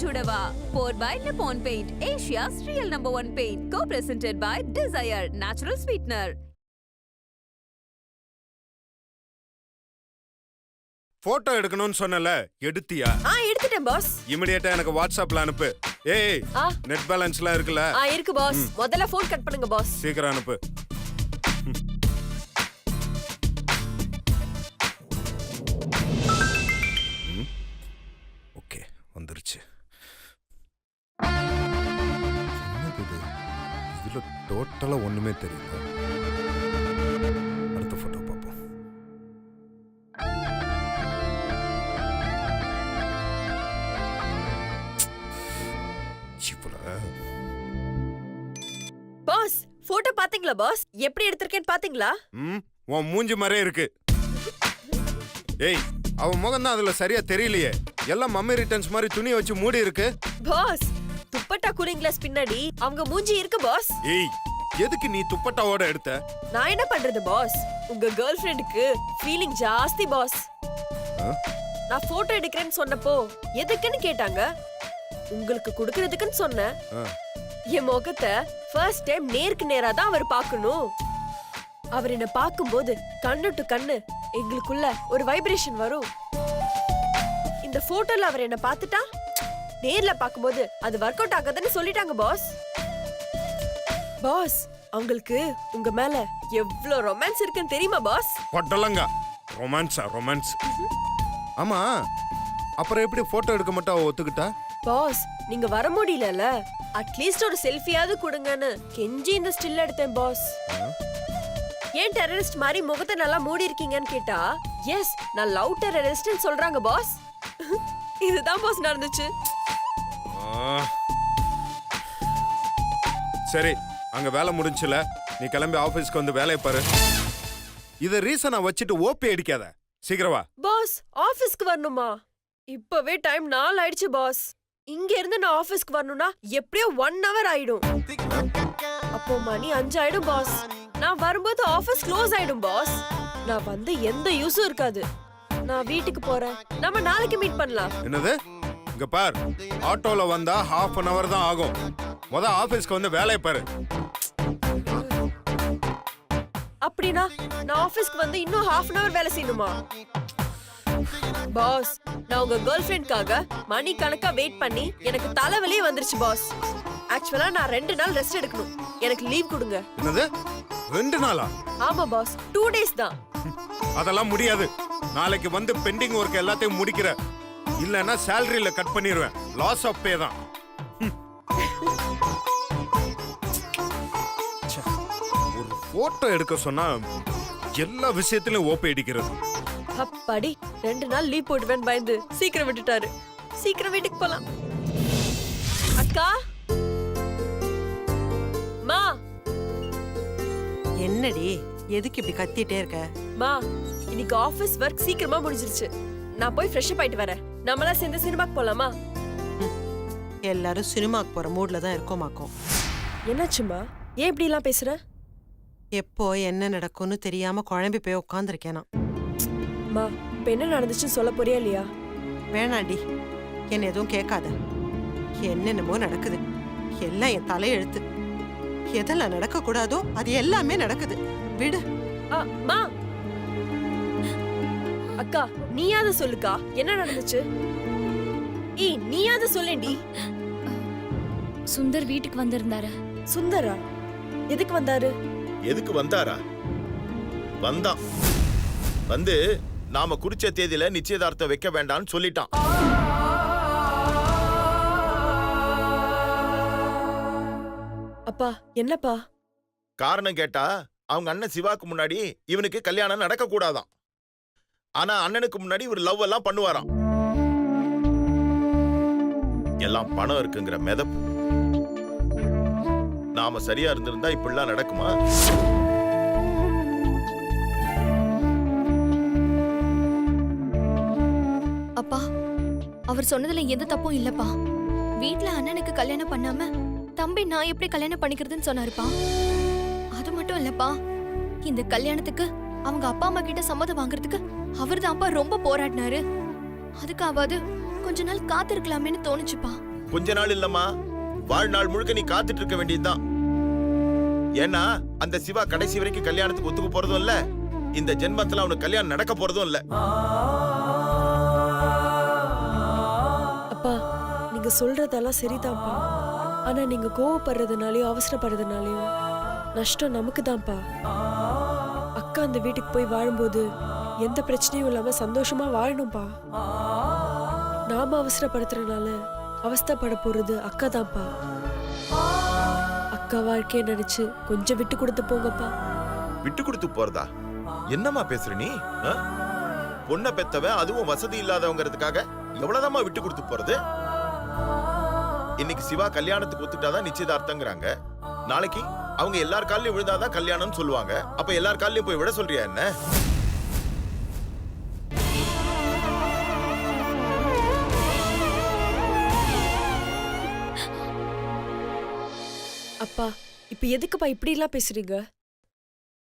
Chudava, poured by Nippon Paint, Asia's real #1 paint, co-presented by Desire, natural sweetener. Photo எடுக்கணும்னு சொன்னல, எடுத்தியா? எடுத்துட்டேன் pass. இமிடியேட்டா எனக்கு வாட்ஸ்அப்ல அனுப்பு. ஏய், நெட் பேலன்ஸ்லாம் இருக்குல? இருக்கு பாஸ். முதல்ல ஃபோன் கட் பண்ணுங்க பாஸ். சீக்கிரம் அனுப்பு. ஓகே, வந்துருச்சு. இதுல டோட்டலா ஒண்ணுமே தெரியல. அடுத்த போட்டோ பார்ப்போம். பாஸ், போட்டோ பாத்தீங்களா பாஸ்? எப்படி எடுத்திருக்கேன்னு பாத்தீங்களா? உன் மூஞ்சி மாதிரியே இருக்கு. ஏய், அவன் முகம் தான் அதுல சரியா தெரியலையே. எல்லாம் மம்மி ரிட்டர்ன்ஸ் மாதிரி துணி வச்சு மூடி இருக்கு. பாஸ், துப்பட்டா கூலிங் கிளாஸ் பின்னாடி அவங்க மூஞ்சி இருக்கு பாஸ். ஏய், எதுக்கு நீ துப்பட்டாவோட எடுத்த? நான் என்ன பண்றது பாஸ்? உங்க கேர்ள் ஃப்ரெண்டுக்கு ஃபீலிங் ஜாஸ்தி பாஸ். நான் போட்டோ எடுக்கிறேன்னு சொன்னப்போ எதுக்குன்னு கேட்டாங்க. உங்களுக்கு கொடுக்கறதுக்குன்னு சொன்னேன். என் முகத்தை ஃபர்ஸ்ட் டைம் நேருக்கு நேரா தான் அவர் பார்க்கணும். அவர் என்ன பார்க்கும்போது கண்ணு டு கண்ணு எங்களுக்குள்ள ஒரு வைப்ரேஷன் வரும். இந்த போட்டோல அவர் என்ன பார்த்துட்டா நேர்ல பாக்கும்போது அது வொர்க் அவுட் ஆகாதுன்னு சொல்லிட்டாங்க பாஸ். பாஸ், அவங்களுக்கு உங்க மேல எவ்ளோ ரொமான்ஸ் இருக்குன்னு தெரியுமா பாஸ்? பொட்டலங்க ரொமான்ஸா? ரொமான்ஸ். ஆமா, அப்புறம் எப்படி போட்டோ எடுக்க மட்டும் ஒத்துக்கிட்டா? பாஸ், நீங்க வர முடியலல, அட்லீஸ்ட் ஒரு செல்ஃபியாவது கொடுங்கன்னு கெஞ்சி இந்த ஸ்டில் எடுத்தேன் பாஸ். ஏன் டெரரிஸ்ட் மாதிரி முகத்தை நல்லா மூடி இருக்கீங்கன்னு கேட்டா, எஸ் நான் லவ் டெரரிஸ்ட்னு சொல்றாங்க பாஸ். இதுதான் பாஸ் நடந்துச்சு. சரி, அங்க வேலை முடிஞ்சுல, நீ கிளம்பி ஆபீஸ்க்கு வந்து வேலையை பாரு. இத ரீசனா வச்சுட்டு ஓபி அடிக்காத. சீக்கிரம் வா. பாஸ், ஆபீஸ்க்கு வரணுமா? இப்பவே டைம் 4 ஆயிடுச்சு பாஸ். இங்க இருந்து நான் ஆபீஸ்க்கு வரணும்னா எப்படியோ 1 hour ஆயிடும். அப்போ மணி 5 ஆயிடும் பாஸ். நான் வரும்போது ஆபீஸ் க்ளோஸ் ஆயிடும் பாஸ். நான் வந்து எந்த யூஸும் இருக்காது. நான் வீட்டுக்கு போறேன். நம்ம நாளைக்கு மீட் பண்ணலாம். என்னது? இங்க பார், ஆட்டோல வந்தா ½ an hour தான் ஆகும். முத ஆபீஸ்க்கு வந்து வேலையை பாரு. அப்படினா நான் ஆபீஸ்க்கு வந்து இன்னும் ½ an hour வேலை செய்யணுமா? பாஸ், நான் உங்க கேர்ள் ஃப்ரெண்ட்காக மணி கணக்கா வெயிட் பண்ணி எனக்கு தலைவலியே வந்துருச்சு பாஸ். ஆக்சுவலா நான் 2 நாள் ரெஸ்ட் எடுக்கணும். எனக்கு லீவ் கொடுங்க. என்னது? 2 நாளா? ஆமா பாஸ், 2 days தான். அதெல்லாம் முடியாது. நாளைக்கு வந்து பெண்டிங் ஒர்க் எல்லாத்தையும் முடிக்கிற. இல்லனா சாலரியில கட் பண்ணிடுவேன். லாஸ் ஆஃப் பே தான். ஒரு போட்டோ எடுக்க சொன்னா எல்லா விஷயத்திலும் ஓபி அடிக்கிறது. அப்பாடி, 2 நாள் லீவ் போடுவேன் பயந்து சீக்கிரம் விட்டுட்டாரு. சீக்கிரம் வீட்டுக்கு போலாம். அக்கா, மா. என்னடி, எதுக்கு இப்படி கத்திட்டே இருக்க? மா, இன்னைக்கு ஆபீஸ் வர்க் சீக்கிரமா முடிஞ்சிருச்சு. நான் போய் ஃப்ரெஷ் அப் ஆயிட்டு வரேன். நம்மளா சேர்ந்து சினிமாக்கு போலாமா? எல்லாரும் சினிமாக்கு போற மூட்ல தான் இருக்கோமாக்கும். என்னாச்சுமா? ஏன் இப்படி எல்லாம் பேசுற? எப்போ என்ன நடக்கும்னு தெரியாம குழம்பி போய் உட்காந்துருக்கேனா. மா, இப்ப என்ன நடந்துச்சுன்னு சொல்ல போறியா இல்லையா? வேணாண்டி, என்ன எதுவும் கேட்காத. என்னென்னமோ நடக்குது. எல்லாம் என் தலையெழுத்து. எதெல்லாம் நடக்க கூடாதோ அது எல்லாமே நடக்குது. விடு. மா, அக்கா நீயாவது சொல்லுக்கா, என்ன நடந்துச்சு? ஏய், நீயாவது சொல்லேண்டி. சுந்தர் வீட்டுக்கு வந்திருந்தாரு. சுந்தரா? எதுக்கு வந்தாரு? எதுக்கு வந்தாரா? வந்தான். வந்து நாம குறிச்ச தேதியில நிச்சயதார்த்தம் வைக்க வேண்டாம்னு சொல்லிட்டான். அப்பா என்னப்பா? காரணம் கேட்டா அவங்க அண்ணன் சிவாக்கு முன்னாடி இவனுக்கு கல்யாணம் நடக்க கூடாதாம். ஆனா அண்ணனுக்கு முன்னாடி இவர் லவ் எல்லாம் பண்ணுவாராம். எல்லாம் பணம் இருக்குங்கிற மிதப்பு. நாம சரியா இருந்திருந்தா இப்படிலாம் நடக்குமா? அப்பா, அவர் சொன்னதுல எந்த தப்பும் இல்லப்பா. வீட்ல அண்ணனுக்கு கல்யாணம் பண்ணாம தம்பி நான் எப்படி கல்யாணம் பண்ணிக்கிறதுன்னு சொன்னாருப்பா. அது மட்டும் இல்லப்பா, இந்த கல்யாணத்துக்கு அவங்க அப்பா அம்மா கிட்ட சம்மதம் வாங்குறதுக்கு அவர்தான்ப்பா ரொம்ப போராடினாரு. அதுக்காவது கொஞ்ச நாள் காத்திருக்கலாமேன்னு தோணுச்சுப்பா. கொஞ்ச நாள் இல்லம்மா, வாழ்நாள் முழுக்க நீ காத்துட்டு இருக்க வேண்டியதுதான். ஏன்னா அந்த சிவா கடைசி வரைக்கும் கல்யாணத்துக்கு ஒத்துக்க போறதும் இல்ல, இந்த ஜென்மத்துல அவனுக்கு கல்யாணம் நடக்க போறதும் இல்ல. அப்பா நீங்க சொல்றதெல்லாம் சரிதான்ப்பா. ஆனா நீங்க கோவப்படுறதுனாலயும் அவசரப்படுறதுனாலயும் நஷ்டம் நமக்கு தான்ப்பா. அக்கா அந்த வீட்டுக்கு போய் வாழும்போது எந்த பிரச்சனையும் இல்லாம சந்தோஷமா வாழணும்பா. நாம அவசரப்படுத்துறதுனால அவஸ்தைப்பட போறது அக்கா தான்ப்பா. அக்கா வாழ்க்கைய நினைச்சு கொஞ்சம் விட்டு கொடுத்து போங்கப்பா. விட்டு கொடுத்து போறதா? என்னம்மா பேசுற நீ? பொண்ண பெத்தவன், அதுவும் வசதி இல்லாதவங்கிறதுக்காக எவ்வளவுதாம்மா விட்டு கொடுத்து போறது? இன்னைக்கு சிவா கல்யாணத்துக்கு ஒத்துட்டாதான் நிச்சயதார்த்தங்கிறாங்க. நாளைக்கு அவங்க எல்லார் காலையும் விழுந்தாதான் கல்யாணம்னு சொல்லுவாங்க. அப்ப எல்லார் காலையும் போய் விட சொல்றியா என்ன? அப்பா இப்ப எதுக்குப்பா இப்படி எல்லாம் பேசுறீங்க?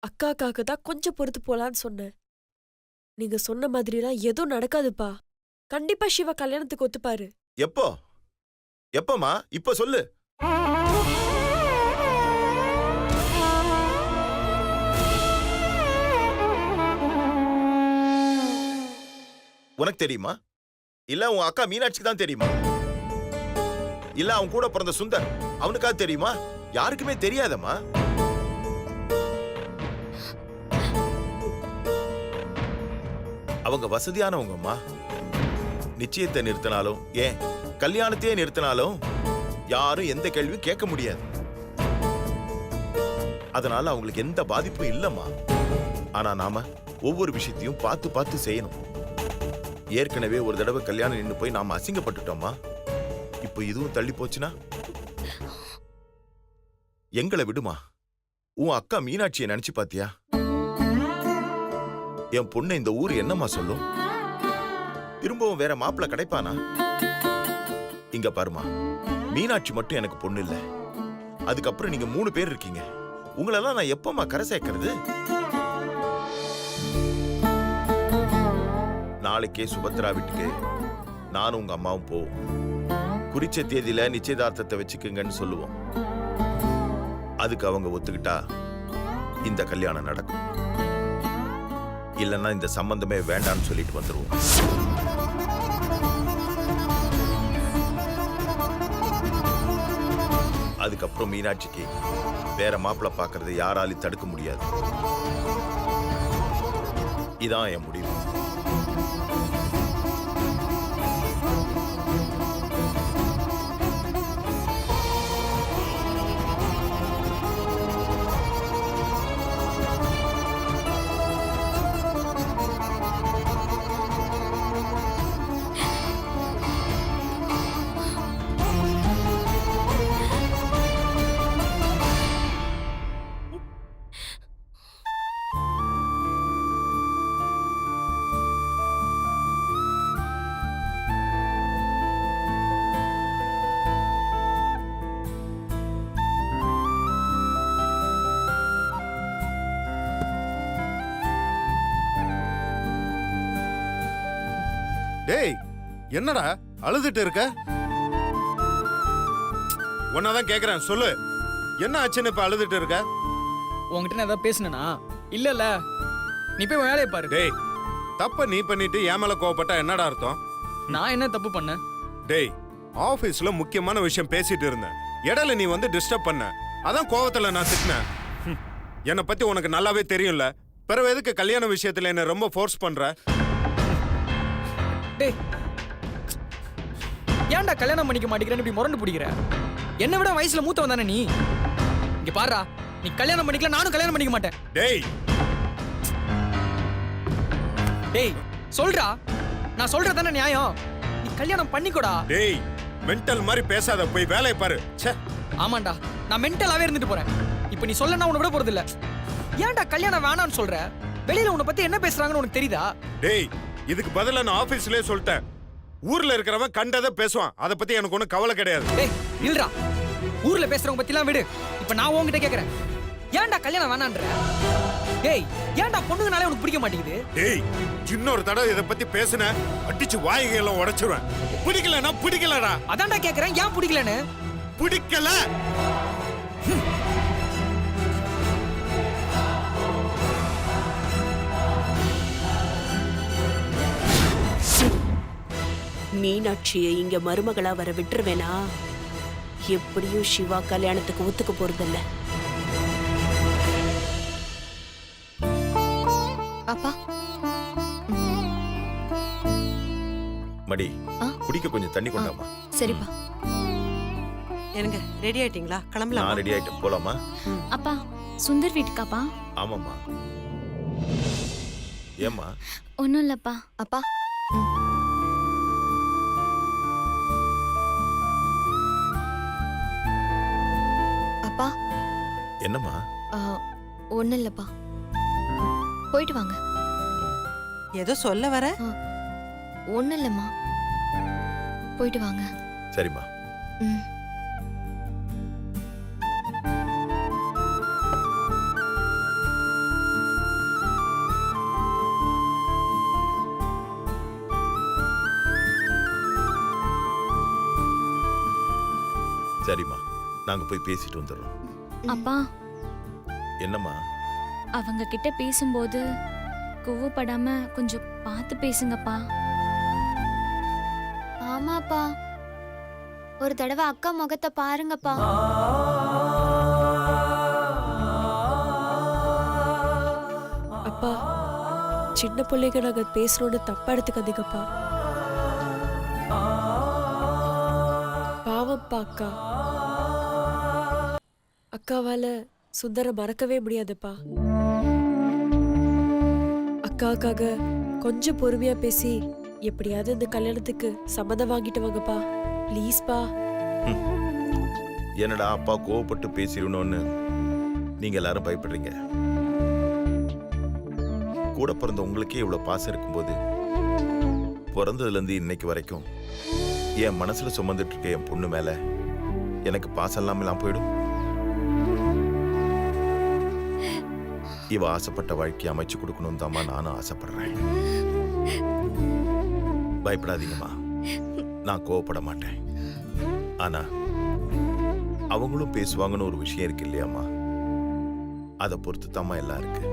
அக்காக்காக தான் கொஞ்சம் பொறுத்து போலான்னு சொன்னேன். நீங்க சொன்ன மாதிரிலாம் எதுவும் நடக்காதுப்பா. கண்டிப்பா சிவா கல்யாணத்துக்கு ஒத்துப்பாரு. எப்போ? எப்பமா? இப்ப சொல்லு. உனக்கு தெரியுமா? இல்ல உன் அக்கா மீனாட்சிக்கு தான் தெரியுமா? இல்ல அவன் கூட பிறந்த சுந்தர் அவனுக்கா தெரியுமா? யாருக்குமே தெரியாதம்மா. அவங்க வசதியானவங்கம்மா. நிச்சயத்தை நிறுத்தினாலும், ஏன் கல்யாணத்தையே நிறுத்தினாலும் யாரும் எந்த கேள்வியும் கேட்க முடியாது. அதனால அவங்களுக்கு எந்த பாதிப்பும் இல்லம்மா. ஆனா நாம ஒவ்வொரு விஷயத்தையும் பார்த்து பார்த்து செய்யணும். ஏற்கனவே ஒரு தடவை கல்யாணம் நின்று போய் நாம அசிங்கப்பட்டுட்டோமா. இப்போ இதுவும் தள்ளி போச்சுன்னா எங்களை விடுமா. உன் அக்கா மீனாட்சியை நினைச்சு பாத்தியா? என் பொண்ணு இந்த ஊர் என்னம்மா சொல்லும்? திரும்பவும் வேற மாப்பிள்ள கிடைப்பானா? இங்க பாருமா, மீனாட்சி மட்டும் எனக்கு பொண்ணு இல்ல. அதுக்கப்புறம் நீங்க 3 பேர் இருக்கீங்க. உங்களெல்லாம் நான் எப்பமா கரை சேர்க்கறது? நாளைக்கே சுபத்ரா வீட்டுக்கு நானும் உங்க அம்மாவும் போவோம். குறிச்ச தேதியில நிச்சயதார்த்தத்தை வச்சுக்குங்கன்னு சொல்லுவோம். அதுக்கு அவங்க ஒத்துக்கிட்டா இந்த கல்யாணம் நடக்கும். இல்லைன்னா இந்த சம்பந்தமே வேண்டாம்னு சொல்லிட்டு வந்துருவோம். அதுக்கப்புறம் மீனாட்சிக்கு வேற மாப்பிள்ளை பார்க்கறது யாராலையும் தடுக்க முடியாது. இதான் என் முடிவு. டேய் என்னடா அழுதுட்டு இருக்க? உன்னதான் கேக்குறேன், சொல்லு. என்ன ஆச்சுன்னு இப்ப அழுதுட்டு இருக்க? உங்ககிட்ட நான் ஏதாவது பேசுனேனா? இல்ல நீ போய் உன் வேலையை பாரு. டேய், தப்ப நீ பண்ணிட்டு என் மேல கோவப்பட்டா என்னடா அர்த்தம்? நான் என்ன தப்பு பண்ணேன்? டேய், ஆபீஸ்ல முக்கியமான விஷயம் பேசிட்டு இருந்தேன். இடையில நீ வந்து டிஸ்டர்ப் பண்ண. அதான் கோவத்துல நான் திட்டினேன். என்னை பத்தி உனக்கு நல்லாவே தெரியும்ல. பிறகு எதுக்கு கல்யாண விஷயத்துல என்ன ரொம்ப ஃபோர்ஸ் பண்ற? டேய், ஏன்டா கல்யாணம் பண்ணிக்க மாட்டேங்கிறேன்னு இப்படி முரண்டு பிடிக்கிற? என்னை விட வயசுல மூத்தவன் தானே நீ? இங்க பாருடா, நீ கல்யாணம் பண்ணிக்கல, நானும் கல்யாணம் பண்ணிக்க மாட்டேன். டேய் டேய் சொல்றா, நான் சொல்றதானே நியாயம். நீ கல்யாணம் பண்ணிக்கோடா. டேய் மென்டல் மாதிரி பேசாத, போய் வேலையை பாரு. ச்சே. ஆமாண்டா, நான் மென்டலாவே இருந்துட்டு போறேன். இப்போ நீ சொல்லனா உன்னை விட போறது இல்ல. ஏன்டா கல்யாணம் வேணாம்னு சொல்ற? வெளியில உன்னை பத்தி என்ன பேசுறாங்கன்னு உனக்கு தெரியுதா? டேய் இதுக்கு பதிலா நான் ஆபீஸ்லயே சொல்லிட்டேன். ஊர்ல இருக்கிறவன் கண்டதை பேசுவான், அதை பத்தி எனக்கு ஒன்றும் கவலை கிடையாது. டேய் இல்லடா, ஊர்ல பேசுறவங்க பத்திலாம் விடு. இப்போ நான் உன்கிட்ட கேக்குறேன், ஏன்டா கல்யாணம் வேணான்ற? டேய் ஏன்டா பொண்ணுங்கனாலே உனக்கு பிடிக்க மாட்டேங்குது? டேய் இன்னொரு தடவை இதை பத்தி பேசுன அடிச்சு வாய்கையெல்லாம் உடைச்சிருவேன். பிடிக்கலன்னா பிடிக்கலடா. அதான்டா கேக்குறேன், ஏன் பிடிக்கலன்னு? பிடிக்கல. மீனாட்சியை இங்க மருமகளா வர விட்டுருவேனா? எப்படியும் சிவா கல்யாணத்துக்கு ஒத்துக்க போறதில்ல. அப்பா. மடி ஆ? குடிக்க கொஞ்சம் தண்ணி கொண்டாமா. சரிப்பா. எனக்கு ரெடி ஆயிட்டீங்களா? நான் கிளம்பலாம். ரெடி ஆயிட்டு போலாமா? அப்பா சுந்தர் வீட்டுக்காப்பா? ஆமாம்மா. ஏம்மா? ஒன்றும் இல்லப்பா. அப்பா. அப்பா. என்னம்மா? ஒன்றும் இல்லப்பா. போயிட்டு வாங்க. ஏதோ சொல்ல வர? ஒன்றும் இல்லைம்மா, போயிட்டு வாங்க. சரிம்மா. ம். சரிம்மா, நாங்க போய் பேசிட்டு வந்துடுறோம். அப்பா என்னம்மா? அவங்க கிட்ட பேசும்போது கோவப்படாம கொஞ்சம் பார்த்து பேசுங்கப்பா. ஆமாப்பா, ஒரு தடவை அக்கா முகத்தை பாருங்கப்பா. அப்பா, சின்ன பிள்ளைங்க நாங்க பேசுறோன்னு தப்பா எடுத்துக்காதீங்கப்பா. பாவம்ப்பா அக்கா. அக்காவால சுந்தர மறக்கவே முடியாதுப்பா. அக்காக்காக கொஞ்சம் பொறுமையா பேசி எப்படியாவது இந்த கல்யாணத்துக்கு சம்மதம் வாங்கிட்டு வாங்கப்பா, ப்ளீஸ்பா. என்னடா அப்பா கோவப்பட்டு பேசிடணும்னு நீங்க எல்லாரும் பயப்படுறீங்க? கூட பிறந்த உங்களுக்கே இவ்வளவு பாசம் இருக்கும்போது பிறந்ததுல இருந்து இன்னைக்கு வரைக்கும் என் மனசுல சுமந்துட்டு இருக்க என் பொண்ணு மேல எனக்கு பாசம் இல்லாமலாம் போயிடும்? இவ ஆசைப்பட்ட வாழ்க்கையை அமைச்சு கொடுக்கணும் தாமா நானும் ஆசைப்படுறேன். பயப்படாதீங்கம்மா, நான் கோவப்பட மாட்டேன். ஆனா அவங்களும் பேசுவாங்கன்னு ஒரு விஷயம் இருக்கு இல்லையாம்மா? அதை பொறுத்து தாம்மா எல்லாம் இருக்கு.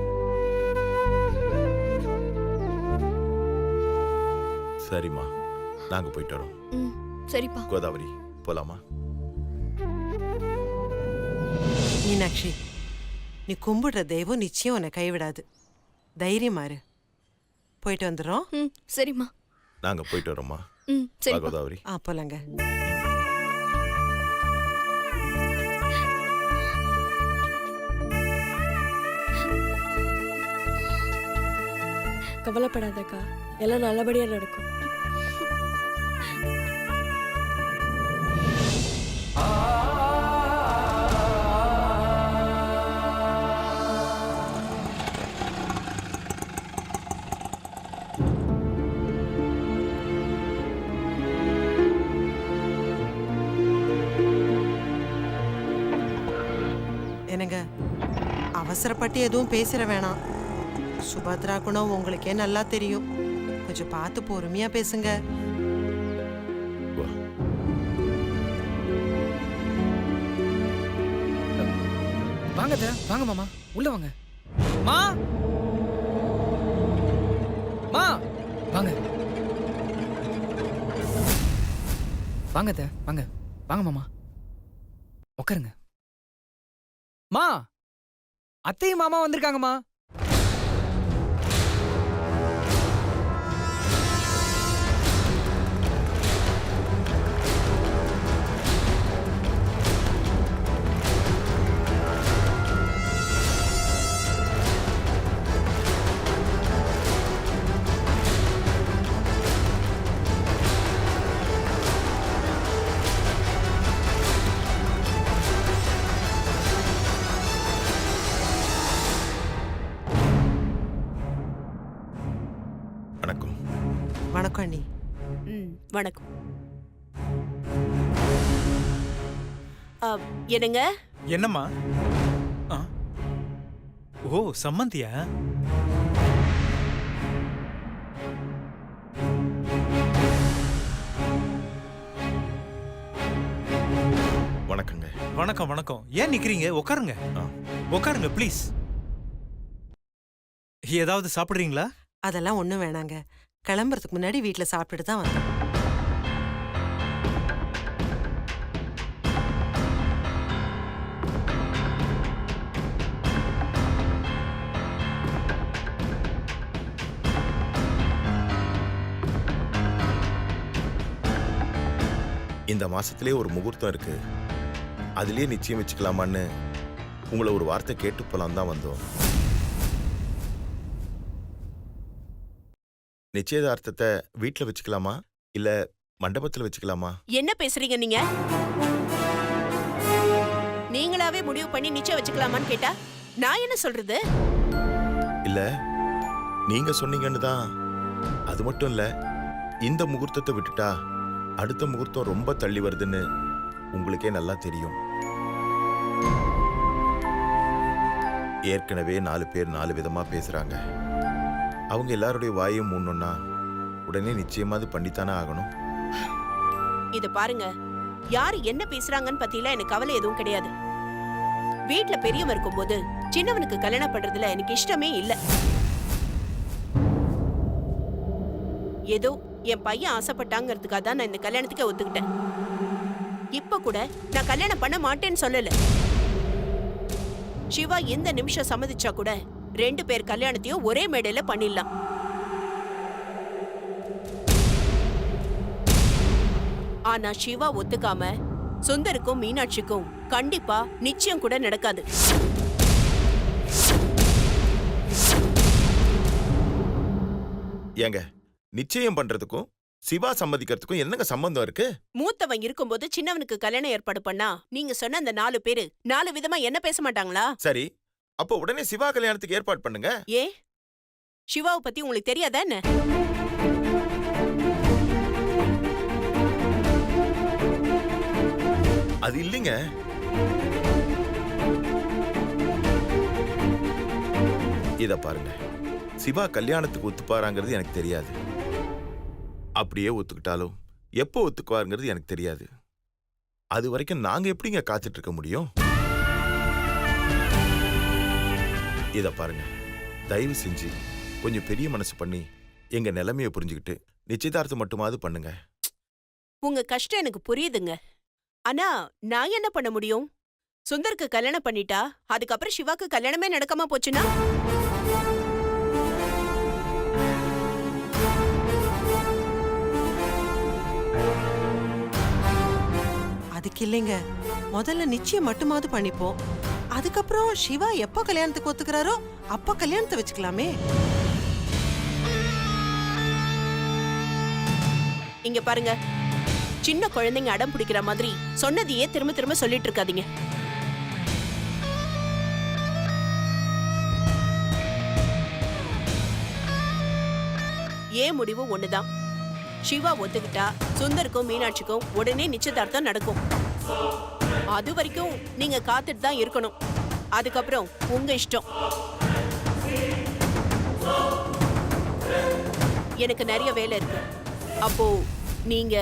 சரிம்மா, நாங்க போயிட்டு வரோம். சரிப்பா. கோதாவரி போலாமா? மீனாட்சி, நீ கும்பிடுற தெய்வம் நிச்சயம் உன்னை கைவிடாது. தைரியமா இரு. போயிட்டு வந்துடுறோம். சரிம்மா. நாங்க போயிட்டு வரோம்மா. சரி கோதாவரி. போலாங்க. கவலைப்படாதக்கா, எல்லாம் நல்லபடியா நடக்கும். என்னங்க, அவசரப்பட்டு எதுவும் பேசிட வேணாம். சுபத்ரா குணம் உங்களுக்கே நல்லா தெரியும். கொஞ்சம் பார்த்து பொறுமையா பேசுங்க. வா. வாங்க அத்தை, வாங்க மாமா, உள்ள வாங்க. மா மா வாங்க வாங்க அத்தை, வாங்க வாங்க மாமா, உட்காருங்க. மா, அத்தையும் மாமா வந்திருக்காங்கம்மா. வணக்கம். என்னங்க? என்னம்மா? ஓ, சம்மந்தியா? வணக்கங்க. வணக்கம் வணக்கம். ஏன் நிக்கிறீங்க? உட்காருங்க. உட்காருங்க ப்ளீஸ். ஏதாவது சாப்பிடுறீங்களா? அதெல்லாம் ஒண்ணும் வேணாங்க. கிளம்புறதுக்கு முன்னாடி வீட்ல சாப்பிட்டுட்டு தான் வந்தேன். இந்த மாசத்திலே ஒரு முகூர்த்தம் இருக்கு. அதுலயே நிச்சயம் வச்சுக்கலாமான்னு உங்களை ஒரு வார்த்தை கேட்டு போலாம் தான் வந்தோம். நிச்சயதார்த்தத்தை வீட்ல வச்சுக்கலாமா இல்ல மண்டபத்துல வச்சுக்கலாமா? என்ன பேசுறீங்க நீங்க? நீங்களாவே முடிவு பண்ணி நிச்சயம் வச்சுக்கலாமான்னு கேட்டா நான் என்ன சொல்றது? இல்ல நீங்க சொன்னீங்கன்னு தான். அது மட்டும் இல்ல, இந்த முகூர்த்தத்தை விட்டுட்டா அடுத்த முகூர்த்தம் ரொம்ப தள்ளி வருதுன்னு உங்களுக்கே நல்லா தெரியும். ஏற்கனவே 4 பேர் 4 விதமா பேசுறாங்க. அவங்க எல்லாருடைய வாயும் மூணுன்னா உடனே நிச்சயமாவது பண்ணித்தானே ஆகணும். இத பாருங்க, யாரு என்ன பேசுறாங்கன்னு பத்திலாம் எனக்கு கவலை எதுவும் கிடையாது. வீட்ல பெரியவன் இருக்கும்போது சின்னவனுக்கு கல்யாணம் பண்றதுல எனக்கு இஷ்டமே இல்ல. ஏதோ என் பையன் ஆசைப்பட்டாங்கிறதுக்காக தான் நான் இந்த கல்யாணத்துக்கு ஒத்துக்கிட்டேன். இப்ப கூட நான் கல்யாணம் பண்ண மாட்டேன்னு சொல்லல. சிவா எந்த நிமிஷம் சம்மதிச்சா கூட 2 பேர் கல்யாணத்தையும் ஒரே மேடையில பண்ணிடலாம். ஆனா சிவா ஒத்துக்காம சுந்தருக்கும் மீனாட்சிக்கும் கண்டிப்பா நிச்சயம் கூட நடக்காது. ஏங்க, நிச்சயம் பண்றதுக்கும் சிவா சம்மதிக்கிறதுக்கும் என்னங்க சம்பந்தம் இருக்கு? மூத்தவன் இருக்கும்போது சின்னவனுக்கு கல்யாணம் ஏற்பாடு பண்ணா நீங்க சொன்ன அந்த 4 பேரு 4 விதமா என்ன பேச மாட்டாங்களா? சரி, அப்போ உடனே சிவா கல்யாணத்துக்கு ஏற்பாடு பண்ணுங்க. ஏ, சிவாவை பத்தி உங்களுக்கு தெரியாதா என்ன? அது இல்லைங்க. இத பாருங்க, சிவா கல்யாணத்துக்கு ஒத்துப்பாராங்கிறது எனக்கு தெரியாது. அப்படியே ஒத்துக்கிட்டாலும் எப்போ ஒத்துக்குவாருங்கிறது எனக்கு தெரியாது. அது வரைக்கும் நாங்க எப்படிங்க காத்துட்டு இருக்க முடியும்? இத பாருங்க, தயவு செஞ்சு கொஞ்சம் பெரிய மனசு பண்ணி எங்க நிலைமையை புரிஞ்சுக்கிட்டு நிச்சயதார்த்தம் மட்டுமாவது பண்ணுங்க. உங்க கஷ்டம் எனக்கு புரியுதுங்க. ஆனா நான் என்ன பண்ண முடியும்? சுந்தருக்கு கல்யாணம் பண்ணிட்டா அதுக்கப்புறம் சிவாக்கு கல்யாணமே நடக்காம போச்சுன்னா? அதுக்கு இல்லைங்க, முதல்ல நிச்சயம் மட்டுமாவது பண்ணிப்போம். அதுக்கப்புறம் சிவா எப்ப கல்யாணத்துக்கு ஒத்துக்கிறாரோ அப்ப கல்யாணத்தை வச்சுக்கலாமே. இங்க பாருங்க, சின்ன குழந்தைங்க அடம் பிடிக்கிற மாதிரி சொன்னதையே திரும்ப திரும்ப சொல்லிட்டு இருக்காதீங்க. ஏன் முடிவு ஒண்ணுதான். சிவா ஒத்துக்கிட்டா சுந்தருக்கும் மீனாட்சிக்கும் உடனே நிச்சயதார்த்தம் நடக்கும். அது வரைக்கும் நீங்க காத்துட்டு தான் இருக்கணும். அதுக்கப்புறம் உங்க இஷ்டம். எனக்கு நிறைய வேலை இருக்கு. அப்போ நீங்க